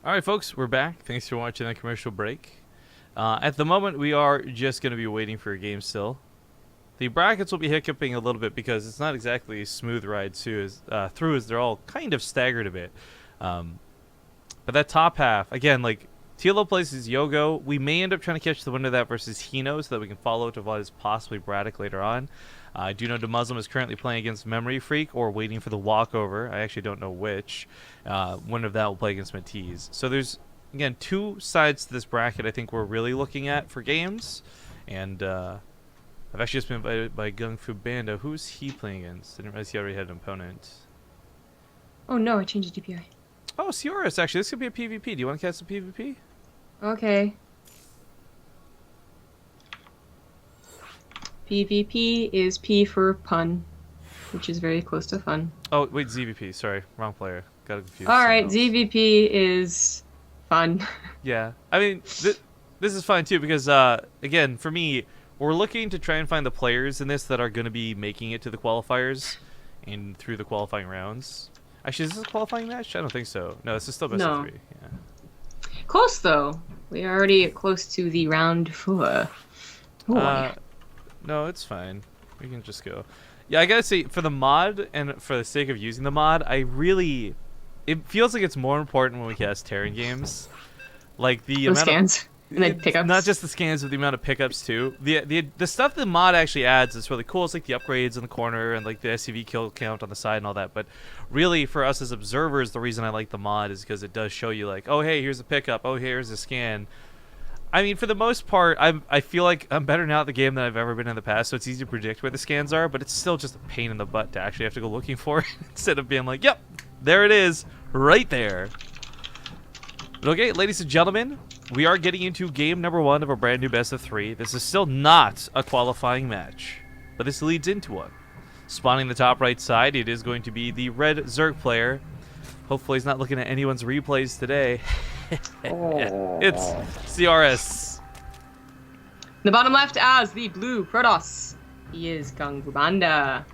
All right, folks, we're back. Thanks for watching that commercial break. At the moment, we are just going to be waiting for a game still. The brackets will be hiccuping a little bit because it's not exactly a smooth ride through as they're all kind of staggered a bit. But that top half, again, like TLO plays his Yogo. We may end up trying to catch the winner of that versus Hino so that we can follow to what is possibly Braddock later on. I do know DeMuslim is currently playing against Memory Freak or waiting for the walkover. I actually don't know which. One of that will play against Matisse. So there's, again, two sides to this bracket I think we're really looking at for games. And I've actually just been invited by GunGFuBanDa. Who's he playing against? I didn't realize he already had an opponent. Oh no, I changed the DPI. Oh, Sioras, actually. This could be a PvP. Do you want to catch some PvP? Okay. PvP is P for pun, which is very close to fun. Oh, wait, ZVP. Sorry, wrong player. Got confused. Alright, ZVP is fun. Yeah. I mean, this is fine too because, again, for me, we're looking to try and find the players in this that are going to be making it to the qualifiers and through the qualifying rounds. Actually, is this a qualifying match? I don't think so. No, this is still best of 3. Yeah. Close though. We are already close to the round 4. No, it's fine. We can just go. Yeah, I gotta say, for the mod and for the sake of using the mod, it feels like it's more important when we cast Terran games. Like the amount scans. And then pickups. Not just the scans, but the amount of pickups too. The stuff the mod actually adds is really cool. It's like the upgrades in the corner and like the SCV kill count on the side and all that. But really, for us as observers, the reason I like the mod is because it does show you like, oh hey, here's a pickup. Oh here's a scan. I mean, for the most part, I feel like I'm better now at the game than I've ever been in the past. So it's easy to predict where the scans are, but it's still just a pain in the butt to actually have to go looking for it instead of being like, yep, there it is, right there. But okay, ladies and gentlemen. We are getting into game number 1 of a brand new best of 3. This is still not a qualifying match, but this leads into one. Spawning the top right side, it is going to be the red Zerg player. Hopefully he's not looking at anyone's replays today. It's Sioras. The bottom left as the blue Protoss. He is GunGFuBanDa.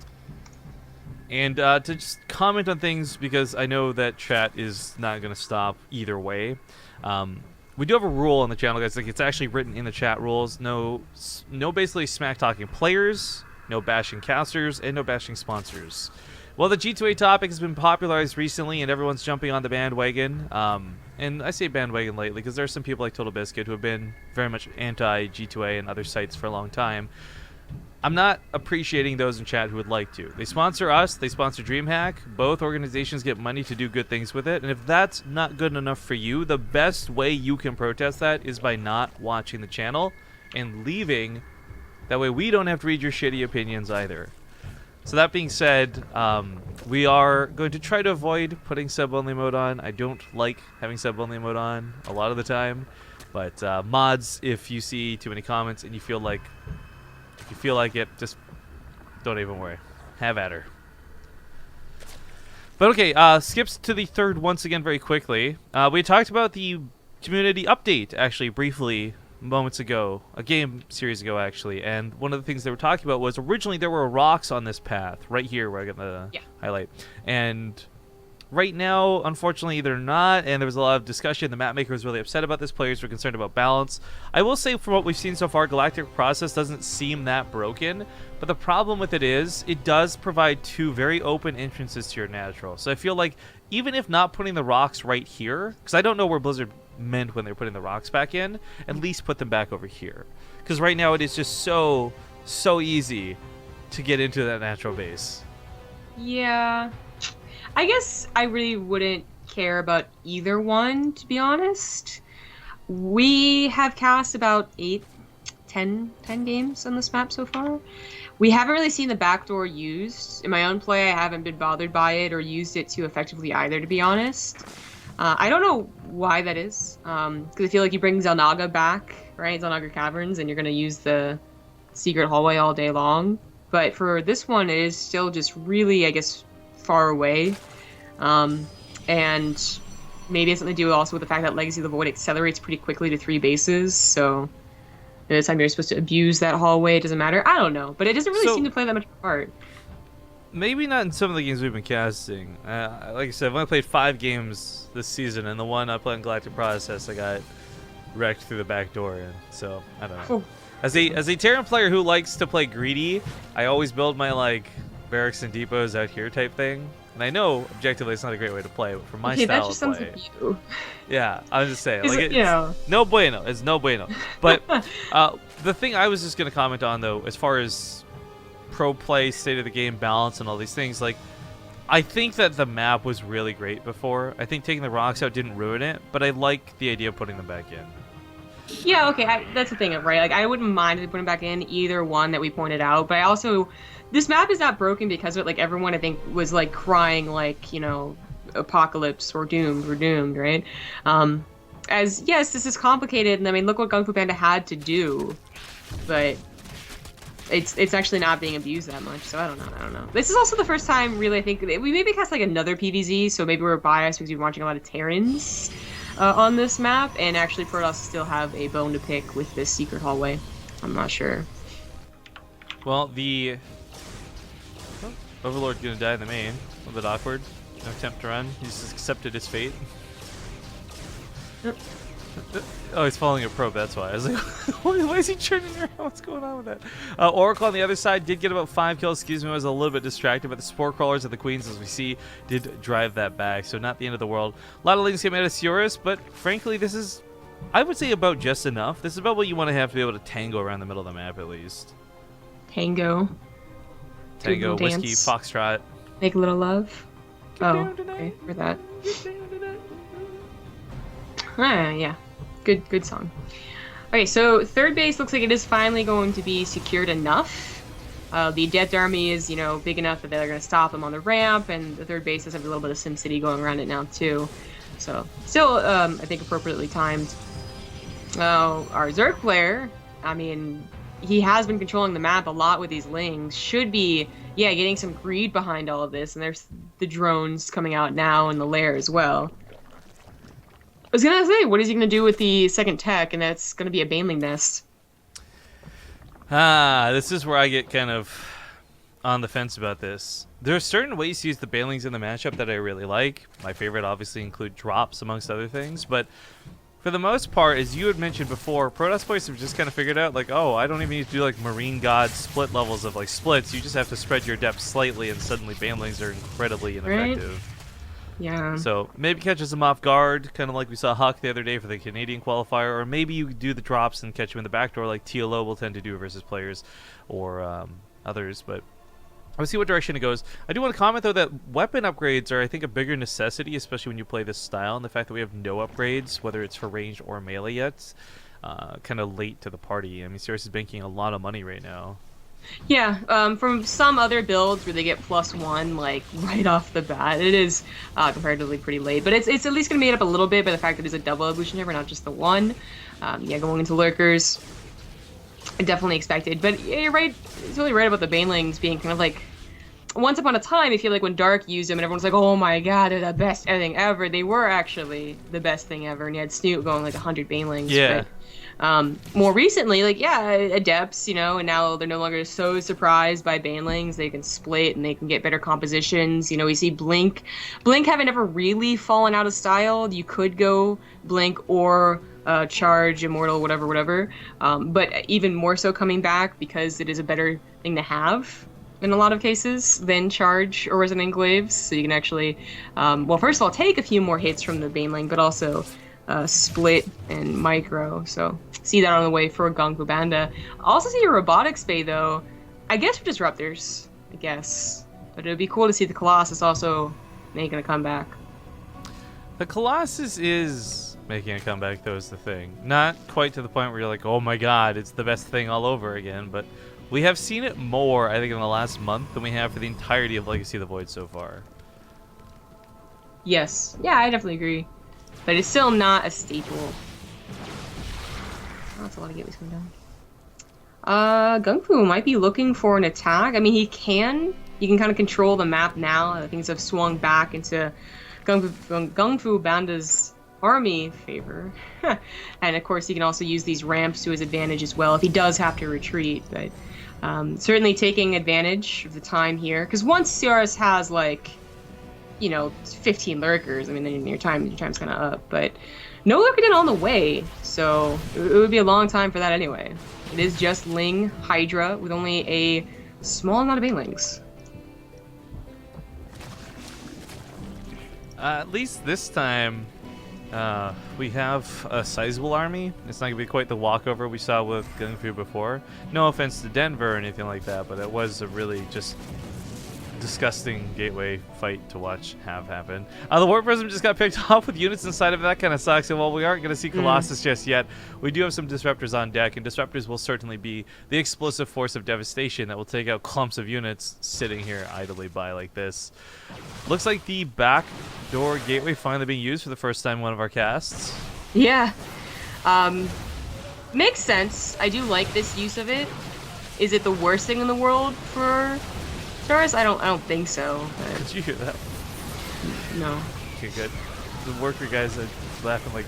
And to just comment on things, because I know that chat is not going to stop either way. We do have a rule on the channel, guys. Like, it's actually written in the chat rules. No basically smack-talking players, no bashing casters, and no bashing sponsors. Well, the G2A topic has been popularized recently, and everyone's jumping on the bandwagon. And I say bandwagon lately because there are some people like Total Biscuit who have been very much anti-G2A and other sites for a long time. I'm not appreciating those in chat who would like to. They sponsor us, they sponsor DreamHack. Both organizations get money to do good things with it. And if that's not good enough for you, the best way you can protest that is by not watching the channel and leaving. That way we don't have to read your shitty opinions either. So that being said, we are going to try to avoid putting sub-only mode on. I don't like having sub-only mode on a lot of the time. But mods, if you see too many comments and you feel like it, just don't even worry. Have at her. But okay, skips to the third once again very quickly. We talked about the community update, actually, briefly, moments ago. A game series ago, actually. And one of the things they were talking about was originally there were rocks on this path, right here where I got the highlight. And right now, unfortunately, they're not, and there was a lot of discussion. The map maker was really upset about this. Players were concerned about balance. I will say, from what we've seen so far, Galactic Process doesn't seem that broken, but the problem with it is, it does provide 2 very open entrances to your natural. So I feel like, even if not putting the rocks right here, because I don't know where Blizzard meant when they were putting the rocks back in, at least put them back over here. Because right now it is just so easy to get into that natural base. Yeah. I guess I really wouldn't care about either one, to be honest. We have cast about 10 games on this map so far. We haven't really seen the backdoor used. In my own play, I haven't been bothered by it or used it too effectively either, to be honest. I don't know why that is, because I feel like you bring Xel'Naga back, right? Xel'Naga Caverns, and you're going to use the secret hallway all day long. But for this one, it is still just really, I guess, far away. And maybe it's something to do also with the fact that Legacy of the Void accelerates pretty quickly to 3 bases, so by the time you're supposed to abuse that hallway, it doesn't matter. I don't know, but it doesn't really seem to play that much part. Maybe not in some of the games we've been casting. Like I said, I've only played 5 games this season, and the one I played in Galactic Process, I got wrecked through the back door in. So I don't know. As a Terran player who likes to play greedy, I always build my like barracks and depots out here type thing. And I know objectively it's not a great way to play, but for my style that just of sounds play, like you. yeah, I was just saying, Is like it, you know. no bueno. It's no bueno. But the thing I was just gonna comment on though, as far as pro play, state of the game, balance, and all these things, like I think that the map was really great before. I think taking the rocks out didn't ruin it, but I like the idea of putting them back in. Yeah, okay, that's the thing, right? Like, I wouldn't mind if we put them back in, either one that we pointed out, but I also, this map is not broken because of it. Like, everyone, I think, was, like, crying, like, you know, apocalypse, or doomed, right? As, yes, this is complicated, and I mean, look what GunGFuBanDa had to do, but it's actually not being abused that much, so I don't know. This is also the first time, really, I think, we maybe cast, like, another PvZ, so maybe we're biased because we've been watching a lot of Terrans on this map, and actually Protoss still have a bone to pick with this secret hallway. I'm not sure. Well, the Overlord gonna die in the main. A little bit awkward. No attempt to run. He's just accepted his fate. Yep. Oh, he's following a probe, that's why. I was like, why is he turning around? What's going on with that? Oracle on the other side did get about 5 kills. Excuse me, I was a little bit distracted, but the Spore Crawlers of the Queens, as we see, did drive that back. So not the end of the world. A lot of lanes came out of Sioras, but frankly, this is, I would say, about just enough. This is about what you want to have to be able to tango around the middle of the map, at least. Tango, Whiskey, dance. Foxtrot. Make a little love. Oh, okay, for that. Yeah. Good song. Okay, so third base looks like it is finally going to be secured enough. The Adept army is, you know, big enough that they're going to stop them on the ramp, and the third base does have a little bit of SimCity going around it now too. So still, I think appropriately timed. Our Zerg player, I mean, he has been controlling the map a lot with these lings. Should be, yeah, getting some greed behind all of this, and there's the drones coming out now and the lair as well. I was gonna say, what is he gonna do with the second tech, and that's gonna be a Baneling nest? This is where I get kind of on the fence about this. There are certain ways to use the Banelings in the matchup that I really like. My favorite obviously include drops, amongst other things, but for the most part, as you had mentioned before, Protoss players have just kind of figured out, like, oh, I don't even need to do, like, Marine God split levels of, like, splits. You just have to spread your depth slightly, and suddenly Banelings are incredibly ineffective. Right? Yeah. So maybe catches them off guard, kind of like we saw Huck the other day for the Canadian qualifier, or maybe you do the drops and catch him in the back door like TLO will tend to do versus players or others, but we'll see what direction it goes. I do want to comment, though, that weapon upgrades are, I think, a bigger necessity, especially when you play this style, and the fact that we have no upgrades, whether it's for range or melee yet, kind of late to the party. I mean, Sioras is banking a lot of money right now. Yeah, from some other builds where they get +1, like, right off the bat, it is comparatively pretty late. But it's at least going to be made up a little bit by the fact that it's a double evolutionary, not just the one. Yeah, going into Lurkers, definitely expected. But yeah, you're right, it's really right about the Banelings being kind of like, once upon a time, I feel like when Dark used them and everyone's like, oh my god, they're the best thing ever, they were actually the best thing ever, and you had Snoot going like 100 Banelings. Yeah. But, more recently, like, yeah, Adepts, you know, and now they're no longer so surprised by Banelings. They can split and they can get better compositions. You know, we see Blink. Blink haven't ever really fallen out of style. You could go Blink or Charge, Immortal, whatever. But even more so coming back because it is a better thing to have in a lot of cases than Charge or Resident Enclaves. So you can actually, well, first of all, take a few more hits from the Baneling, but also split and micro. So see that on the way for GunGFuBanDa. Also see a robotics bay though. I guess for disruptors, I guess. But it would be cool to see the Colossus also making a comeback. The Colossus is making a comeback, though, is the thing. Not quite to the point where you're like, oh my god, it's the best thing all over again, but we have seen it more, I think, in the last month than we have for the entirety of Legacy of the Void so far. Yes. Yeah, I definitely agree. But it's still not a staple. Oh, that's a lot of gateways coming down. GunGfu might be looking for an attack. I mean, he can kind of control the map now. Things have swung back into GunGFuBanDa's army favor. And of course, he can also use these ramps to his advantage as well if he does have to retreat. But certainly taking advantage of the time here, because once Sioras has like, 15 lurkers, I mean, then your time's kind of up. But no lurker den on the way, so it would be a long time for that anyway. It is just Ling Hydra with only a small amount of banelings. At least this time, we have a sizable army. It's not going to be quite the walkover we saw with GunGFu before. No offense to Denver or anything like that, but it was a really just disgusting gateway fight to watch have happen. The Warp Prism just got picked off with units inside of it. That kind of sucks. And while we aren't going to see Colossus just yet, we do have some Disruptors on deck, and Disruptors will certainly be the explosive force of devastation that will take out clumps of units sitting here idly by like this. Looks like the back door gateway finally being used for the first time in one of our casts. Yeah. Makes sense. I do like this use of it. Is it the worst thing in the world for Sioras? I don't think so. But... Did you hear that? No. Okay, good. The worker guys are laughing like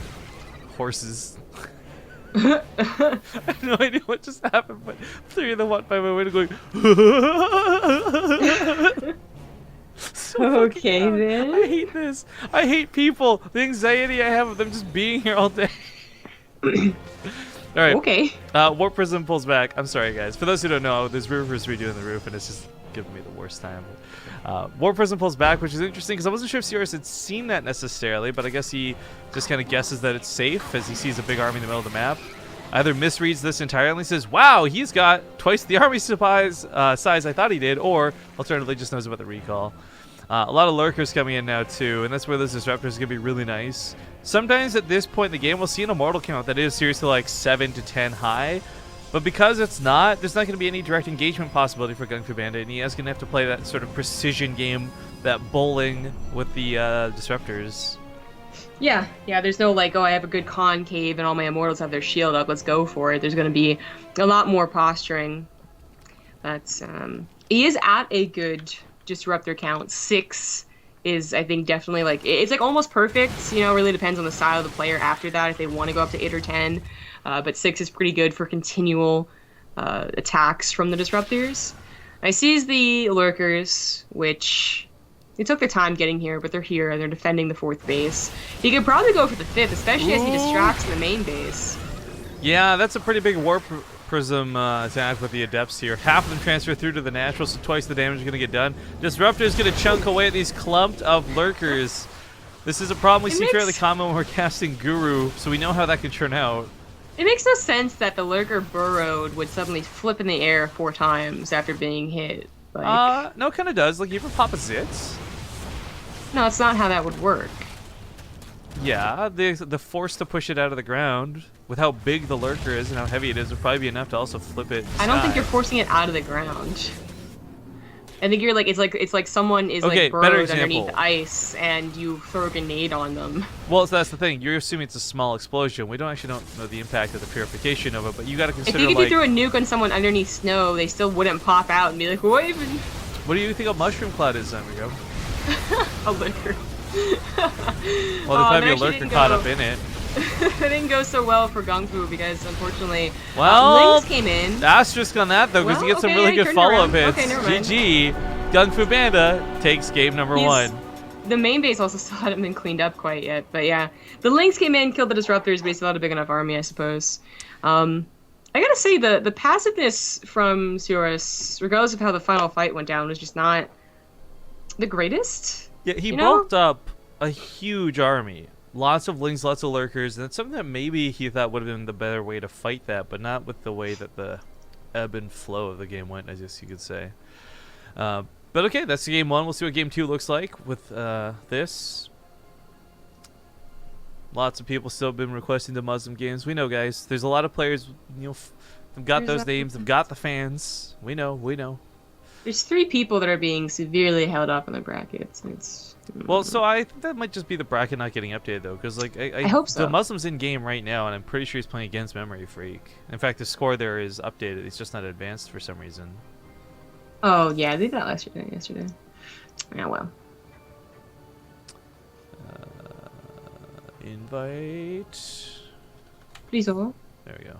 horses. I have no idea what just happened, but three of them walked by my window going. So okay then. I hate this. I hate people. The anxiety I have of them just being here all day. All right. Okay. Warp Prism pulls back. I'm sorry, guys. For those who don't know, there's roofers redoing the roof, and it's just giving me the worst time. Warp Prism pulls back, which is interesting because I wasn't sure if Sioras had seen that necessarily, but I guess he just kind of guesses that it's safe as he sees a big army in the middle of the map. Either misreads this entirely, says, "Wow, he's got twice the army size I thought he did," or alternatively just knows about the recall. A lot of lurkers coming in now too, and that's where those disruptors are gonna be really nice. Sometimes at this point in the game, we'll see an immortal count that is seriously like 7 to 10 high. But because it's not, there's not going to be any direct engagement possibility for GunGFuBanDa, and he is going to have to play that sort of precision game, that bowling with the disruptors. Yeah, there's no like, oh, I have a good concave and all my immortals have their shield up, let's go for it. There's going to be a lot more posturing. But he is at a good disruptor count. 6 is, I think, definitely like, it's like almost perfect. It really depends on the style of the player after that, if they want to go up to 8 or 10. But 6 is pretty good for continual attacks from the disruptors. I sees the lurkers, which they took their time getting here, but they're here and they're defending the 4th base. He could probably go for the 5th, especially as he distracts the main base. Yeah, that's a pretty big Warp Prism attack with the Adepts here. Half of them transfer through to the Natural, so twice the damage is going to get done. Disruptor is going to chunk away at these clumped of lurkers. This is a problem we see fairly common when we're casting Guru, so we know how that could turn out. It makes no sense that the lurker burrowed would suddenly flip in the air 4 times after being hit. Like, no, it kind of does. Like, you ever pop a Zitz? No, it's not how that would work. Yeah, the force to push it out of the ground, with how big the lurker is and how heavy it is, would probably be enough to also flip it. I don't think you're forcing it out of the ground. I think you're like, it's like someone is like burrowed underneath ice and you throw a grenade on them. Well, so that's the thing. You're assuming it's a small explosion. We don't know the impact of the purification of it, but you got to consider. If you threw a nuke on someone underneath snow, they still wouldn't pop out and be like, waving. What do you think a mushroom cloud is, Amigo? A lurker. Well, there's probably a lurker caught up in it. It didn't go so well for GunGFu because unfortunately, Lynx came in. Asterisk on that though, because he gets some really good follow-up hits. Okay, never mind. GG, GunGFuBanDa takes game number 1. The main base also still hadn't been cleaned up quite yet, but yeah, the Lynx came in, killed the disruptors, but he still had a big enough army, I suppose. I gotta say the passiveness from Sioras, regardless of how the final fight went down, was just not the greatest. Yeah, he bulked up a huge army. Lots of Lings, lots of lurkers, and it's something that maybe he thought would have been the better way to fight that, but not with the way that the ebb and flow of the game went, I guess you could say. But okay, that's game 1. We'll see what game 2 looks like with this. Lots of people still been requesting the Muslim games. We know, guys. There's a lot of players, they've got those names, they've got the fans. We know. There's 3 people that are being severely held up in the brackets. Well, so I think that might just be the bracket not getting updated, though, because like I hope so. The Muslim's in game right now, and I'm pretty sure he's playing against Memory Freak. In fact, the score there is updated. It's just not advanced for some reason. Oh yeah, they did that yesterday. Yeah, well. Invite. Please all. There we go.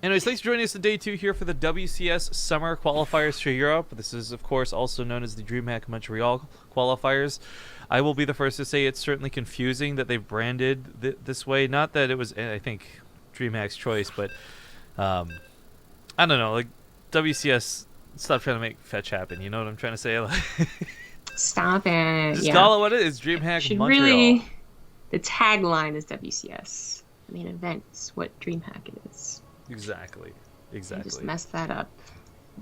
Anyways, thanks for joining us on day 2 here for the WCS Summer Qualifiers for Europe. This is, of course, also known as the DreamHack Montreal Qualifiers. I will be the first to say it's certainly confusing that they've branded this way. Not that it was, I think, DreamHack's choice, but I don't know. Like, WCS, stop trying to make fetch happen. You know what I'm trying to say? Stop it. Just call it what it is. DreamHack Montreal. Really, the tagline is WCS. The main event's what DreamHack is. Exactly. I just messed that up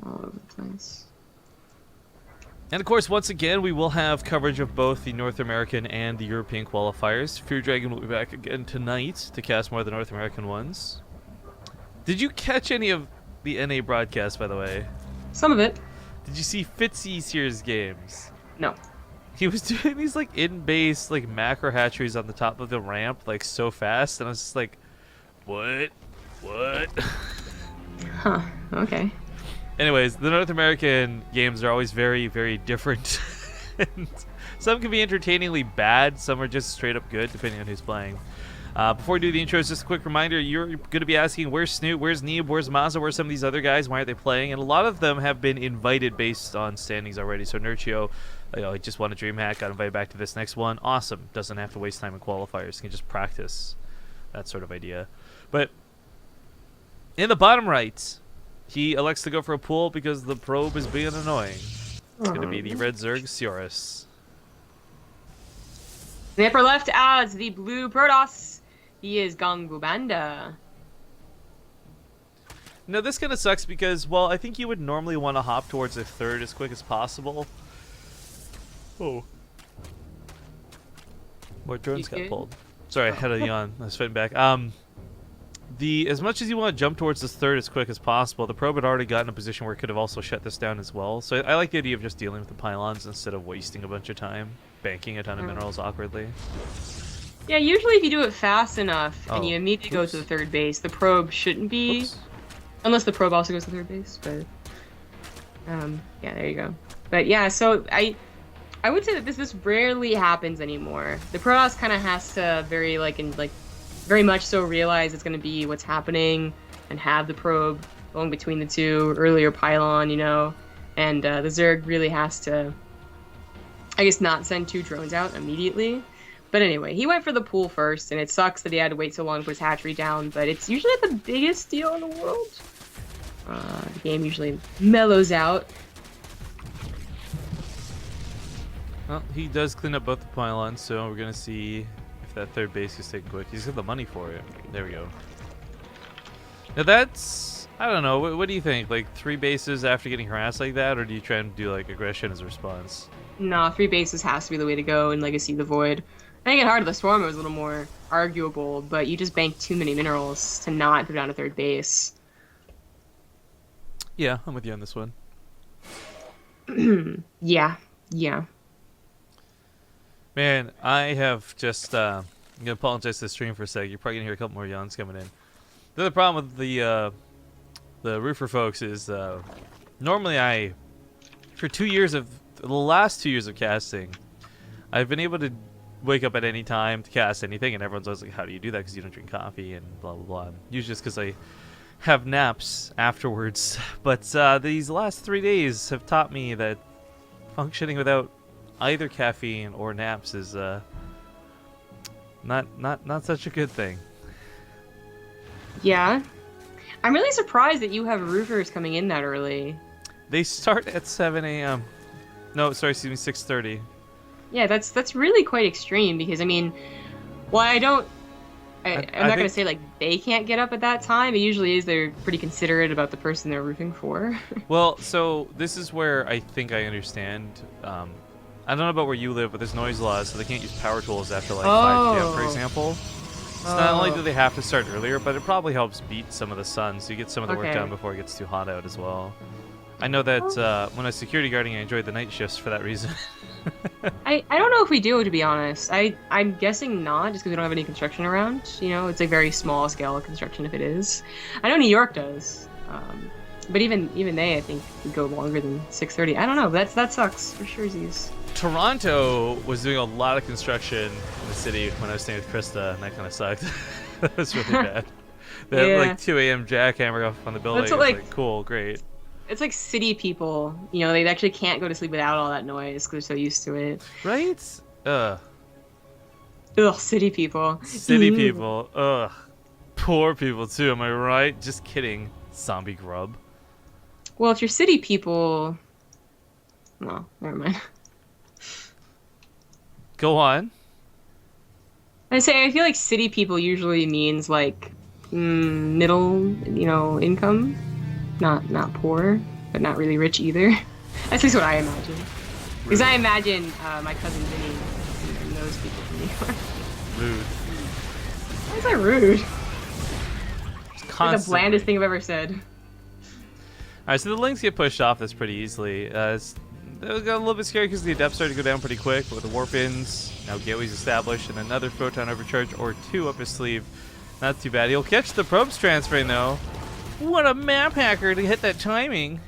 all over the place. And of course, once again, we will have coverage of both the North American and the European qualifiers. Fear Dragon will be back again tonight to cast more of the North American ones. Did you catch any of the NA broadcast, by the way? Some of it. Did you see Fitzy's here's games? No. He was doing these like in-base like macro hatcheries on the top of the ramp like so fast, and I was just like, what? Huh. Okay. Anyways, the North American games are always very, very different. And some can be entertainingly bad, some are just straight up good, depending on who's playing. Before we do the intros, just a quick reminder, you're going to be asking, where's Snoot, where's Neeb, where's Mazza, where's some of these other guys, why aren't they playing? And a lot of them have been invited based on standings already. So Nurchio, I just won a DreamHack, got invited back to this next one. Awesome. Doesn't have to waste time in qualifiers. You can just practice. That sort of idea. But in the bottom right, he elects to go for a pull because the probe is being annoying. It's going to be the Red Zerg Sioras. The upper left adds the blue Protoss. He is GunGFuBanDa. Now this kind of sucks because, well, I think you would normally want to hop towards a third as quick as possible. Oh. More drones got pulled. Sorry, I had a yawn. I was fighting back. As much as you want to jump towards this third as quick as possible, the probe had already gotten in a position where it could have also shut this down as well. So I like the idea of just dealing with the pylons instead of wasting a bunch of time, banking a ton of minerals awkwardly. Yeah, usually if you do it fast enough and you immediately go to the third base, the probe shouldn't be... Oops. Unless the probe also goes to third base, but... yeah, there you go. But yeah, so I would say that this rarely happens anymore. The Protoss kind of has to very much so realize it's going to be what's happening and have the probe going between the two, earlier pylon, you know, and the Zerg really has to, I guess, not send 2 drones out immediately. But anyway, he went for the pool first, and it sucks that he had to wait so long to put his hatchery down, but it's usually the biggest deal in the world. The game usually mellows out. Well, he does clean up both the pylons, so we're going to see if that third base is taken quick. He's got the money for it. There we go. Now that's... I don't know. What do you think? Like 3 bases after getting harassed like that, or do you try and do like aggression as a response? No, 3 bases has to be the way to go in Legacy of the Void. I think in Heart of the Storm it was a little more arguable, but you just bank too many minerals to not go down to third base. Yeah, I'm with you on this one. Yeah. Man, I have just... I'm going to apologize to the stream for a sec. You're probably going to hear a couple more yawns coming in. The other problem with the roofer folks is normally for the last 2 years of casting, I've been able to wake up at any time to cast anything, and everyone's always like, how do you do that? Because you don't drink coffee and blah, blah, blah. Usually just because I have naps afterwards. But these last 3 days have taught me that functioning without either caffeine or naps is not such a good thing. Yeah. I'm really surprised that you have roofers coming in that early. They start at 7 a.m. No, sorry, excuse me, 6:30. Yeah, that's really quite extreme because, I mean, well, I'm not going to say, like, they can't get up at that time. It usually is they're pretty considerate about the person they're roofing for. Well, so this is where I think I understand. I don't know about where you live, but there's noise laws, so they can't use power tools after, like, 5 p.m., for example. So not only do they have to start earlier, but it probably helps beat some of the sun, so you get some of the work done before it gets too hot out as well. I know that when I was security guarding, I enjoyed the night shifts for that reason. I don't know if we do, to be honest. I'm guessing not, just because we don't have any construction around. You know, it's a very small scale of construction if it is. I know New York does, but even they, I think, would go longer than 6:30. I don't know. That sucks for sure. Toronto was doing a lot of construction in the city when I was staying with Krista, and that kind of sucked. That was really bad. They had like 2 a.m. jackhammer up on the building. That's It was like- like, cool, great. It's like city people. You know, they actually can't go to sleep without all that noise because they're so used to it. Right? Ugh, city people. City people. Ugh. Poor people, too. Am I right? Just kidding. Zombie grub. Well, if you're city people... No, never mind. Go on. I feel like city people usually means like middle, income, not poor, but not really rich either. That's just what I imagine. Because I imagine my cousin Vinny knows people from New York. Rude. Why is that rude? Like the Constantly. blandest thing I've ever said. Alright, so the links get pushed off this pretty easily. It got a little bit scary because the adepts started to go down pretty quick, but with the warp-ins, now Gateway's established, and another photon overcharge or 2 up his sleeve. Not too bad. He'll catch the probes transferring, though. What a map hacker to hit that timing.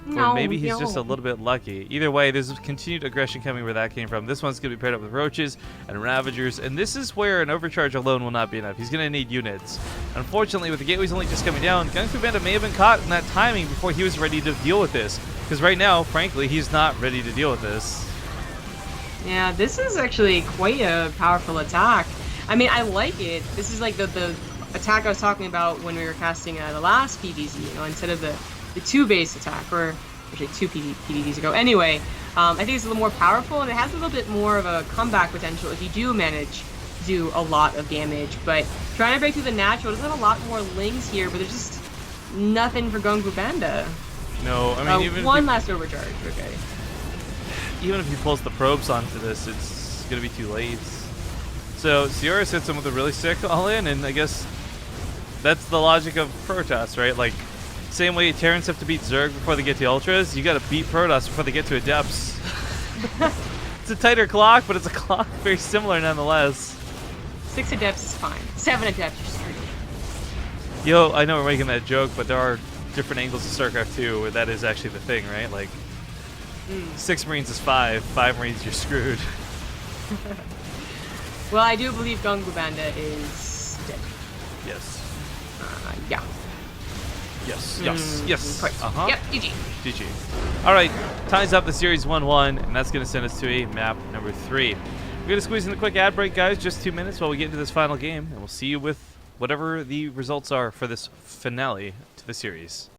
Or maybe he's just a little bit lucky. Either way, there's continued aggression coming where that came from. This one's going to be paired up with Roaches and Ravagers, and this is where an overcharge alone will not be enough. He's going to need units. Unfortunately, with the Gateways only just coming down, GunGFuBanDa may have been caught in that timing before he was ready to deal with this. Because right now, frankly, he's not ready to deal with this. Yeah, this is actually quite a powerful attack. I mean, I like it. This is like the attack I was talking about when we were casting the last PvZ, instead of the 2 base attack, or actually 2 PvZs ago. Anyway, I think it's a little more powerful, and it has a little bit more of a comeback potential if you do manage to do a lot of damage. But trying to break through the natural doesn't have a lot more lings here, but there's just nothing for GunGFuBanDa. No, I mean, even one last overcharge, okay. Even if he pulls the probes onto this, it's going to be too late. So Sioras hits him with a really sick all-in, and I guess that's the logic of Protoss, right? Like, same way Terrans have to beat Zerg before they get to Ultras, you got to beat Protoss before they get to Adepts. It's a tighter clock, but it's a clock very similar nonetheless. 6 Adepts is fine. 7 Adepts, you're screwed. Yo, I know we're making that joke, but there are different angles of StarCraft 2 where that is actually the thing, right? Like, 6 Marines is 5, 5 Marines, you're screwed. Well, I do believe GunGFuBanDa is dead. Yes. Yeah. Yes. Yes. Quite. Uh-huh. Yep, GG. GG. All right, ties up the series 1-1, and that's going to send us to a map number 3. We're going to squeeze in a quick ad break, guys, just 2 minutes while we get into this final game, and we'll see you with whatever the results are for this finale to the series.